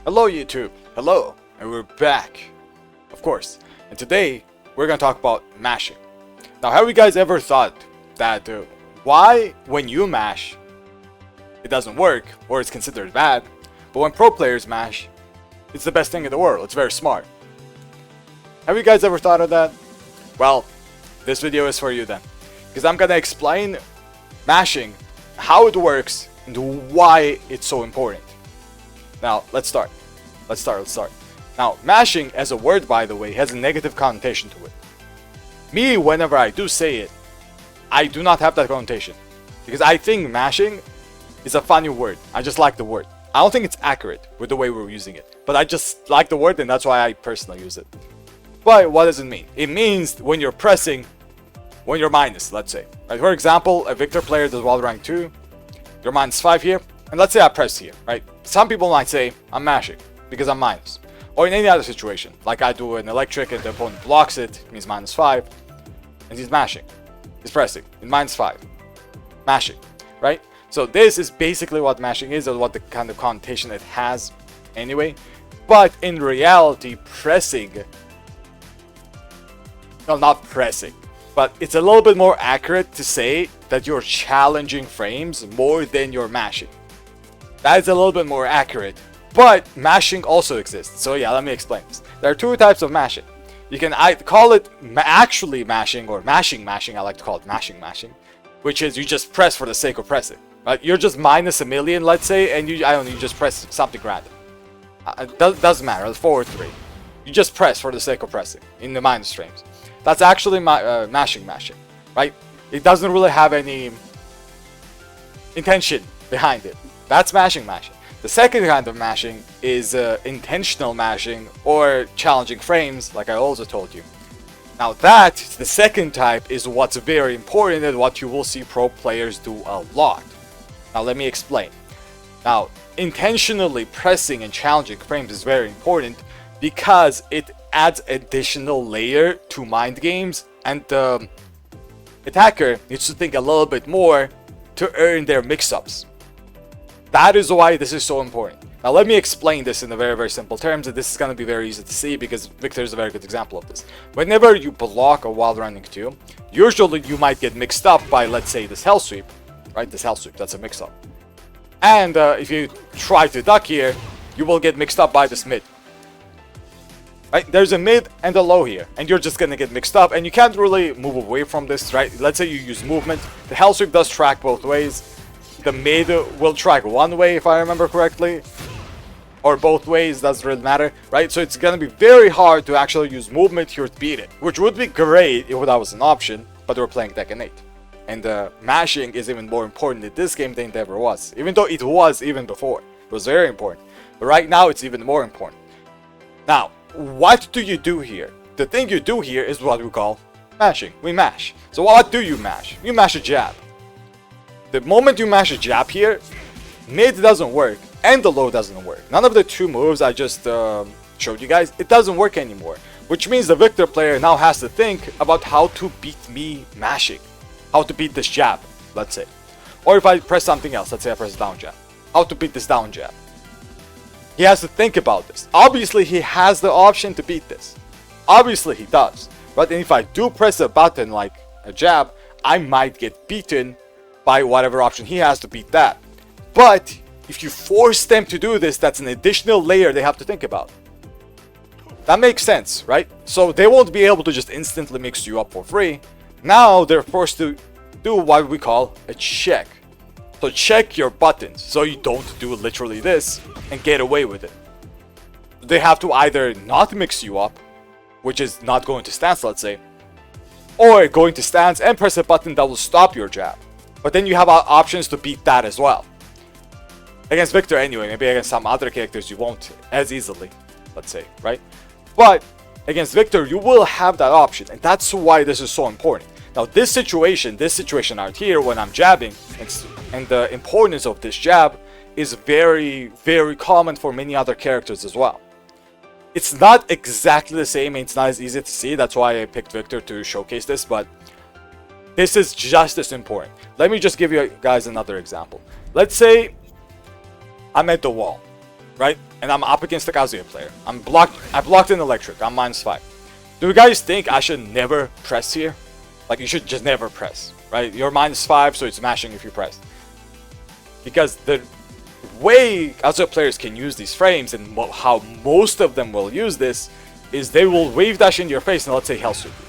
Hello YouTube, hello, and we're back, of course. And today, we're gonna talk about mashing. Now, have you guys ever thought that why when you mash, it doesn't work, or it's considered bad, but when pro players mash, it's the best thing in the world, it's very smart. Have you guys ever thought of that? Well, this video is for you then, because I'm gonna explain mashing, how it works, and why it's so important. Now, let's start. Now, mashing as a word, by the way, has a negative connotation to it. Me, whenever I do say it, I do not have that connotation. Because I think mashing is a funny word. I just like the word. I don't think it's accurate with the way we're using it. But I just like the word, and that's why I personally use it. But what does it mean? It means when you're pressing, when you're minus, let's say. Right? For example, a Victor player does World Rank 2. You're -5 here. And let's say I press here, right? Some people might say I'm mashing because I'm minus. Or in any other situation, like I do an electric and the opponent blocks it, it means -5. And he's mashing. He's pressing in -5. Mashing, right? So this is basically what mashing is, or what the kind of connotation it has anyway. But in reality, pressing, well, not pressing, but it's a little bit more accurate to say that you're challenging frames more than you're mashing. That is a little bit more accurate, but mashing also exists. So yeah, let me explain this. There are two types of mashing. You can call it actually mashing, or mashing. I like to call it mashing, which is you just press for the sake of pressing. Right? You're just -1,000,000, let's say, and you just press something random. Doesn't matter, 4 or 3. You just press for the sake of pressing in the minus frames. That's actually mashing, right? It doesn't really have any intention behind it. That's mashing. The second kind of mashing is intentional mashing, or challenging frames, like I also told you. Now that, the second type, is what's very important and what you will see pro players do a lot. Now let me explain. Now, intentionally pressing and challenging frames is very important because it adds additional layer to mind games, and the attacker needs to think a little bit more to earn their mix-ups. That is why this is so important. Now let me explain this in a very simple terms, and this is going to be very easy to see because Victor is a very good example of this. Whenever you block a Wild Running 2, usually you might get mixed up by, let's say, this Hell Sweep. Right, this Hell Sweep, that's a mix-up. And if you try to duck here, you will get mixed up by this mid. Right, there's a mid and a low here, and you're just gonna get mixed up, and you can't really move away from this, right? Let's say you use movement. The Hell Sweep does track both ways. The mid will track one way, if I remember correctly, or both ways, doesn't really matter, right? So it's gonna be very hard to actually use movement here to beat it, which would be great if that was an option, but we're playing Tekken 8. And mashing is even more important in this game than it ever was, even though it was even before. It was very important, but right now it's even more important. Now, what do you do here? The thing you do here is what we call mashing. We mash. So what do you mash? You mash a jab. The moment you mash a jab here, mid doesn't work and the low doesn't work. None of the two moves I just showed you guys, it doesn't work anymore. Which means the Victor player now has to think about how to beat me mashing. How to beat this jab, let's say. Or if I press something else, let's say I press down jab. How to beat this down jab. He has to think about this. Obviously, he has the option to beat this. Obviously, he does. But if I do press a button like a jab, I might get beaten by whatever option he has to beat that. But if you force them to do this, that's an additional layer they have to think about. That makes sense, right? So they won't be able to just instantly mix you up for free. Now they're forced to do what we call a check. So check your buttons so you don't do literally this and get away with it. They have to either not mix you up, which is not going to stance, let's say, or going to stance and press a button that will stop your jab. But then you have options to beat that as well. Against Victor anyway, maybe against some other characters you won't as easily, let's say, right? But against Victor you will have that option, and that's why this is so important. Now this situation out here when I'm jabbing, and the importance of this jab is very common for many other characters as well. It's not exactly the same, and it's not as easy to see, that's why I picked Victor to showcase this, but this is just as important. Let me just give you guys another example. Let's say I'm at the wall. right? And I'm up against the Kazuya player. I blocked an electric. I'm -5. Do you guys think I should never press here? Like, you should just never press, right? You're -5, so it's mashing if you press. Because the way Kazuya players can use these frames, and how most of them will use this, is they will wave dash in your face and let's say Hell Sweep you.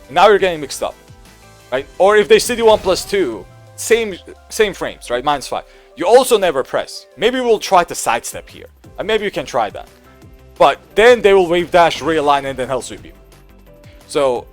And now you're getting mixed up, right? Or if they city 1+2, same frames, right? -5. You also never press. Maybe we'll try to sidestep here. And maybe you can try that. But then they will wave dash, realign, and then Hell Sweep you. So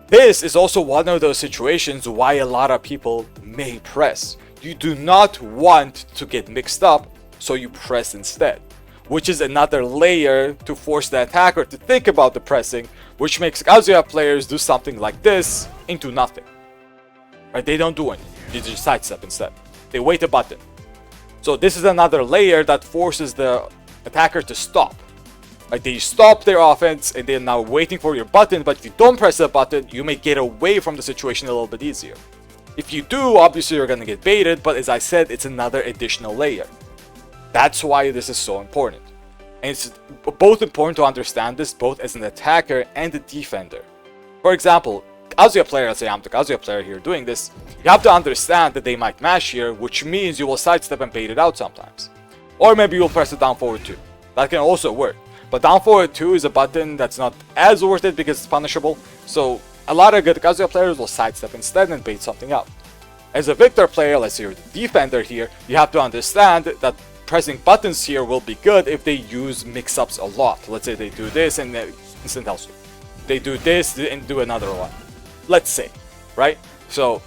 this is also one of those situations why a lot of people may press. You do not want to get mixed up, so you press instead. Which is another layer to force the attacker to think about the pressing, which makes Kazuya players do something like this into nothing. Right? They don't do anything. They just sidestep instead. They wait a button. So this is another layer that forces the attacker to stop. Like, they stop their offense and they're now waiting for your button, but if you don't press the button, you may get away from the situation a little bit easier. If you do, obviously you're gonna get baited, but as I said, it's another additional layer. That's why this is so important. And it's both important to understand this both as an attacker and a defender. For example, Kazuya player, let's say I'm the Kazuya player here doing this, you have to understand that they might mash here, which means you will sidestep and bait it out sometimes. Or maybe you'll press it down forward 2. That can also work. But down forward 2 is a button that's not as worth it because it's punishable. So a lot of good Kazuya players will sidestep instead and bait something out. As a Victor player, let's say you're the defender here, you have to understand that pressing buttons here will be good if they use mix-ups a lot. Let's say they do this and instant Hell Sweep. They do this and do another one. Let's say, right? So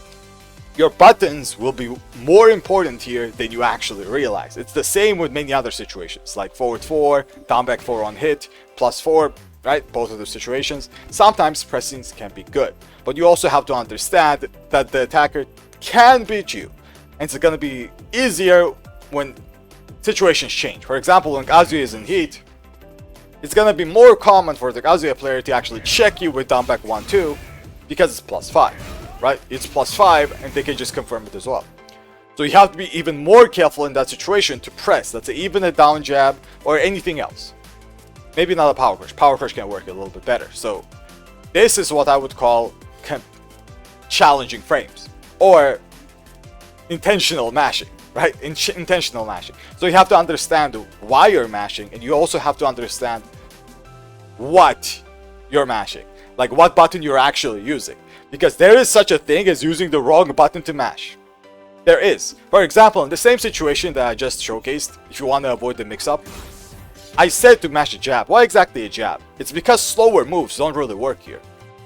your buttons will be more important here than you actually realize. It's the same with many other situations, like forward 4, down back 4 on hit, +4, right? Both of those situations. Sometimes pressings can be good, but you also have to understand that the attacker can beat you, and it's going to be easier when situations change. For example, when Kazuya is in heat, it's going to be more common for the Kazuya player to actually check you with down back 1-2 because it's +5. Right? It's +5 and they can just confirm it as well. So you have to be even more careful in that situation to press. Let's say even a down jab or anything else. Maybe not a power crush. Power crush can work a little bit better. So this is what I would call challenging frames or intentional mashing, right? Intentional mashing. So you have to understand why you're mashing, and you also have to understand what you're mashing. Like what button you're actually using. Because there is such a thing as using the wrong button to mash. There is. For example, in the same situation that I just showcased, if you want to avoid the mix-up, I said to mash a jab. Why exactly a jab? It's because slower moves don't really work here.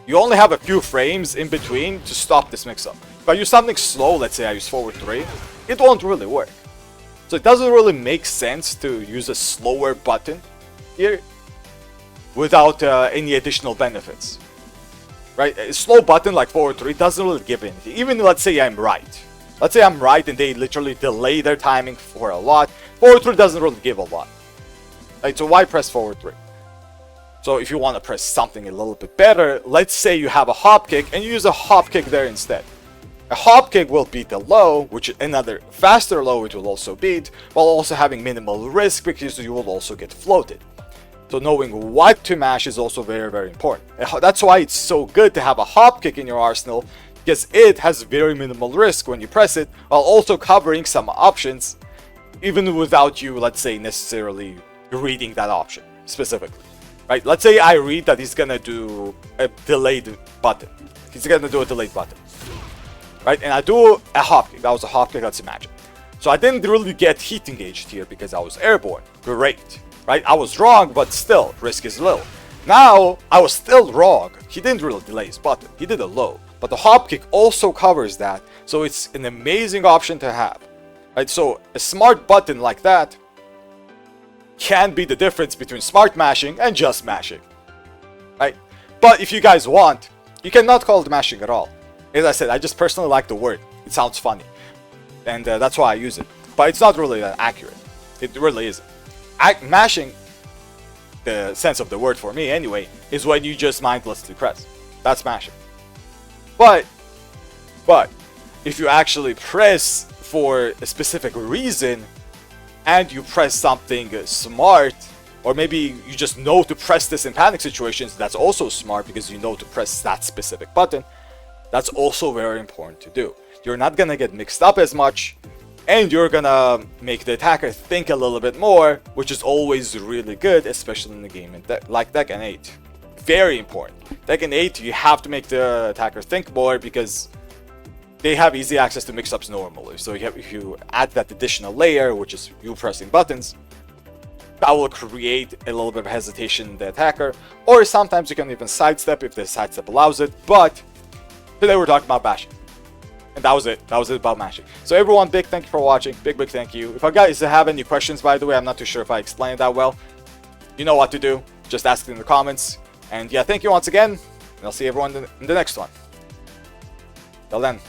You only have a few frames in between to stop this mix-up. If I use something slow, let's say I use forward 3, it won't really work. So it doesn't really make sense to use a slower button here without any additional benefits. Right? A slow button like forward 3 doesn't really give anything. Even let's say I'm right. Let's say I'm right and they literally delay their timing for a lot. Forward 3 doesn't really give a lot. Right? So why press forward 3? So if you want to press something a little bit better, let's say you have a hop kick and you use a hop kick there instead. A hop kick will beat the low, which is another faster low it will also beat, while also having minimal risk because you will also get floated. So knowing what to mash is also very, very important. That's why it's so good to have a hop kick in your arsenal, because it has very minimal risk when you press it, while also covering some options, even without you, let's say, necessarily reading that option specifically. Right? Let's say I read that he's gonna do a delayed button. He's gonna do a delayed button. Right? And I do a hop kick. That was a hop kick, let's imagine. So I didn't really get heat engaged here because I was airborne. Great. Right? I was wrong, but still, risk is low. Now, I was still wrong. He didn't really delay his button. He did a low. But the hop kick also covers that, so it's an amazing option to have. Right? So a smart button like that can be the difference between smart mashing and just mashing. Right? But if you guys want, you cannot call it mashing at all. As I said, I just personally like the word. It sounds funny. And that's why I use it. But it's not really that accurate. It really isn't. Mashing, the sense of the word for me anyway, is when you just mindlessly press. That's mashing. But if you actually press for a specific reason and you press something smart, or maybe you just know to press this in panic situations, that's also smart because you know to press that specific button. That's also very important to do. You're not gonna get mixed up as much, and you're gonna make the attacker think a little bit more, which is always really good, especially in a game like Tekken 8. Very important. Tekken 8, you have to make the attacker think more because they have easy access to mix-ups normally. So if you add that additional layer, which is you pressing buttons, that will create a little bit of hesitation in the attacker, or sometimes you can even sidestep if the sidestep allows it. But today we're talking about mashing, and that was it about mashing. So everyone, big thank you for watching. Big thank you. If you guys have any questions, by the way, I'm not too sure if I explained that well, you know what to do. Just ask it in the comments. And yeah, thank you once again, and I'll see everyone in the next one. Till then.